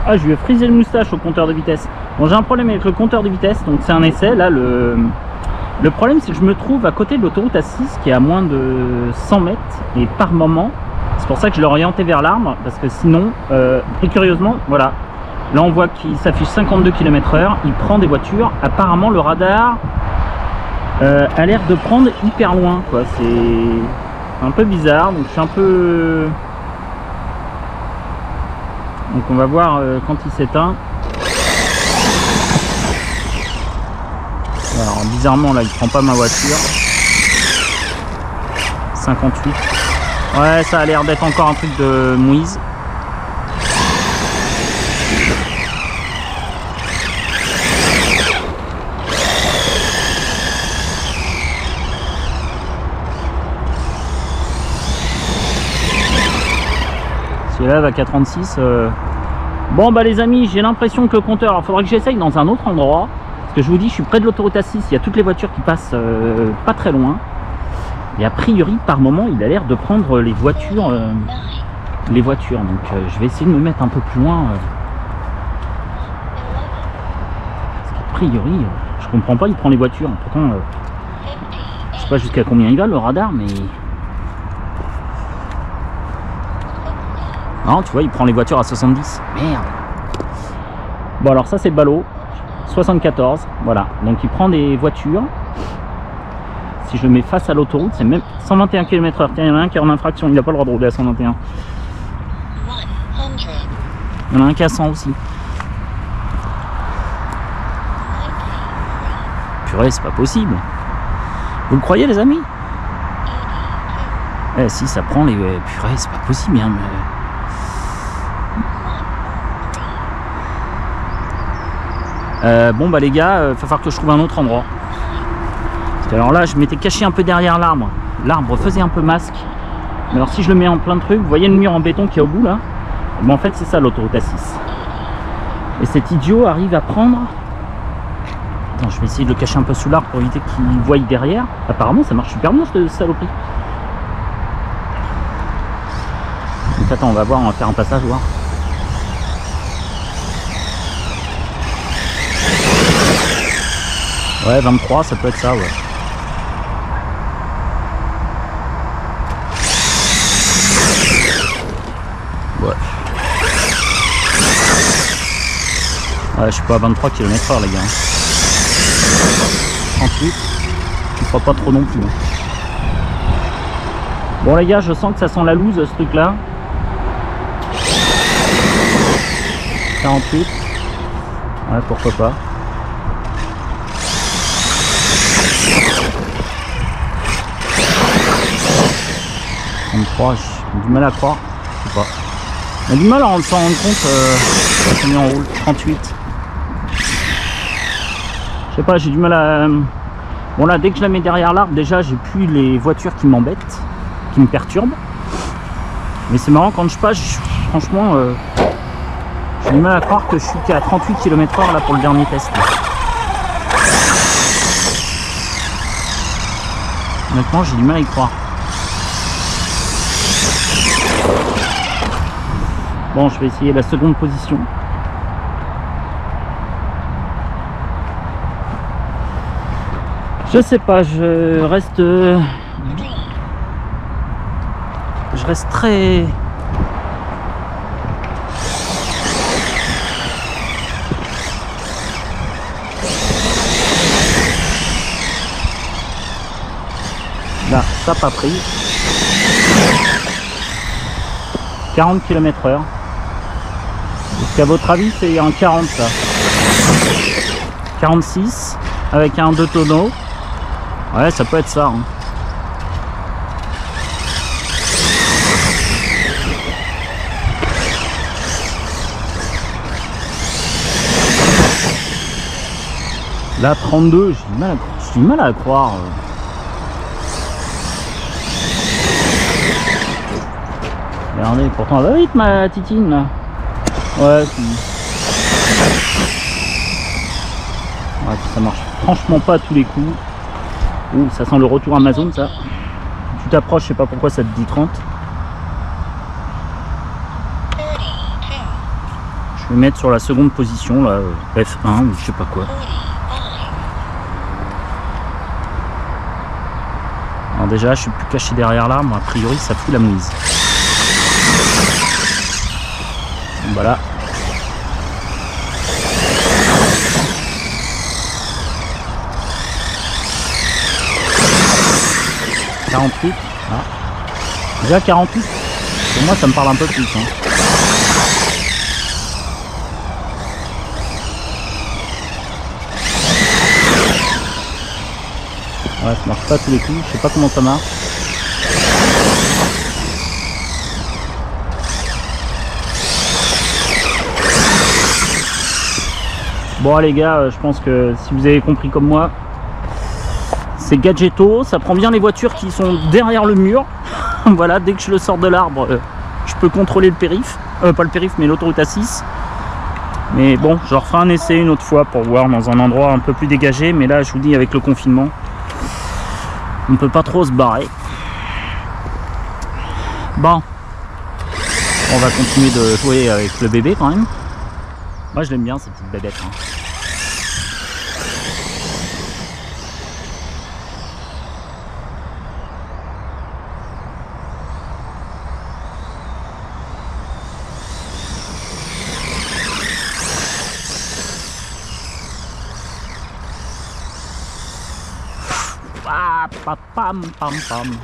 Ah, je lui ai frisé le moustache au compteur de vitesse. Bon, j'ai un problème avec le compteur de vitesse, donc c'est un essai. Là, le problème, c'est que je me trouve à côté de l'autoroute A6 qui est à moins de 100 mètres. Et par moment, c'est pour ça que je l'ai orienté vers l'arbre, parce que sinon, très curieusement, voilà. Là, on voit qu'il s'affiche 52 km/h. Il prend des voitures. Apparemment, le radar a l'air de prendre hyper loin, quoi. C'est un peu bizarre, donc je suis un peu... Donc on va voir quand il s'éteint. Alors bizarrement là il prend pas ma voiture. 58. Ouais, ça a l'air d'être encore un truc de mouise. Celui-là va qu'à 36. Bon bah les amis, j'ai l'impression que le compteur, alors faudrait que j'essaye dans un autre endroit, parce que je vous dis, je suis près de l'autoroute A6, il y a toutes les voitures qui passent pas très loin, et a priori par moment il a l'air de prendre les voitures, donc je vais essayer de me mettre un peu plus loin, parce qu'a priori, je comprends pas, il prend les voitures, pourtant je sais pas jusqu'à combien il va le radar, mais... Non, tu vois, il prend les voitures à 70. Merde. Bon, alors ça, c'est ballot. 74. Voilà. Donc, il prend des voitures. Si je le mets face à l'autoroute, c'est même 121 km/h. Tiens, il y en a un qui est en infraction. Il n'a pas le droit de rouler à 121. Il y en a un qui est à 100 aussi. Purée, c'est pas possible. Vous le croyez, les amis? Eh, si, ça prend les... Purée, c'est pas possible, hein, mais... bon bah les gars, il va falloir que je trouve un autre endroit. Parce que alors là, je m'étais caché un peu derrière l'arbre. L'arbre faisait un peu masque. Mais alors si je le mets en plein de trucs, vous voyez le mur en béton qui est au bout là? Bon, en fait c'est ça l'autoroute A6. Et cet idiot arrive à prendre... Attends, je vais essayer de le cacher un peu sous l'arbre pour éviter qu'il voie derrière. Apparemment ça marche super bien cette saloperie. Donc attends, on va voir, on va faire un passage, voir. Ouais, 23, ça peut être ça, ouais. Ouais. Ouais, je suis pas à 23 km/h, les gars. 38. Je ne crois pas trop non plus. Bon, les gars, je sens que ça sent la loose, ce truc-là. 48. Ouais, pourquoi pas. 33, j'ai du mal à croire, je sais pas. On a du mal à s'en rendre compte combien on roule. 38. Je sais pas, j'ai du mal à... Bon là, dès que je la mets derrière l'arbre, déjà j'ai plus les voitures qui m'embêtent, qui me perturbent. Mais c'est marrant, quand je passe, franchement, j'ai du mal à croire que je suis qu'à 38 km/h là pour le dernier test. Là. Honnêtement, j'ai du mal à y croire. Bon, je vais essayer la seconde position. Je sais pas, je reste très... Là, ça n'a pas pris. 40 km/h. Est-ce qu'à votre avis c'est un 40 ça? 46 avec un 2 tonneaux. Ouais, ça peut être ça. Hein. Là 32, j'ai du mal à croire. Regardez, pourtant elle va vite ma titine là. Ouais, ça marche franchement pas à tous les coups. Ouh, ça sent le retour Amazon ça. Tu t'approches, je sais pas pourquoi ça te dit 30. Je vais mettre sur la seconde position, là, F1 ou je sais pas quoi. Alors déjà, je suis plus caché derrière l'arbre, a priori ça fout la mouise. Voilà. « 48 ». Ah. Déjà 48. Pour moi ça me parle un peu plus. Hein. Ouais, ça marche pas à tous les coups, je sais pas comment ça marche. Bon les gars, je pense que si vous avez compris comme moi, c'est gadgeto, ça prend bien les voitures qui sont derrière le mur. Voilà, dès que je le sors de l'arbre, je peux contrôler le périph', pas le périph' mais l'autoroute A6. Mais bon, je referai un essai une autre fois pour voir dans un endroit un peu plus dégagé, mais là je vous dis avec le confinement, on ne peut pas trop se barrer. Bon, on va continuer de jouer avec le bébé quand même. Moi je l'aime bien cette petite bébête. Hein. Ah, pam pam pam.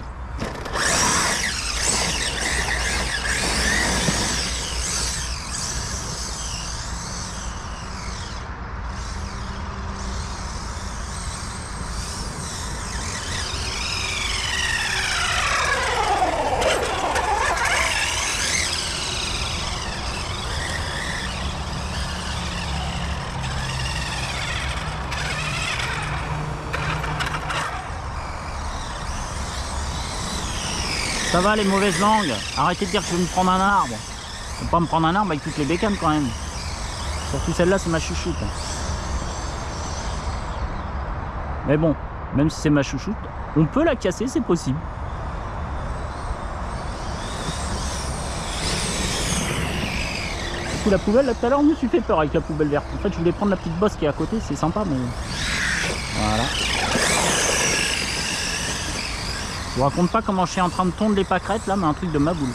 Ça va les mauvaises langues, arrêtez de dire que je vais me prendre un arbre. Faut pas me prendre un arbre avec toutes les bécanes quand même. Surtout celle-là, c'est ma chouchoute. Mais bon, même si c'est ma chouchoute, on peut la casser, c'est possible. La poubelle, là tout à l'heure, je me suis fait peur avec la poubelle verte. En fait, je voulais prendre la petite bosse qui est à côté, c'est sympa, mais... Voilà. Je vous raconte pas comment je suis en train de tondre les pâquerettes là, mais un truc de ma boule.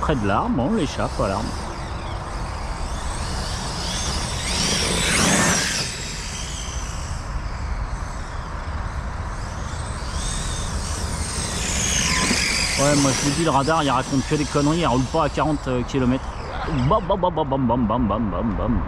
Près de l'arbre, on l'échappe à l'arbre. Ouais, moi je vous dis, le radar il raconte que des conneries, il roule pas à 40 km. Bam bam bam bam bam bam bam bam bam bam.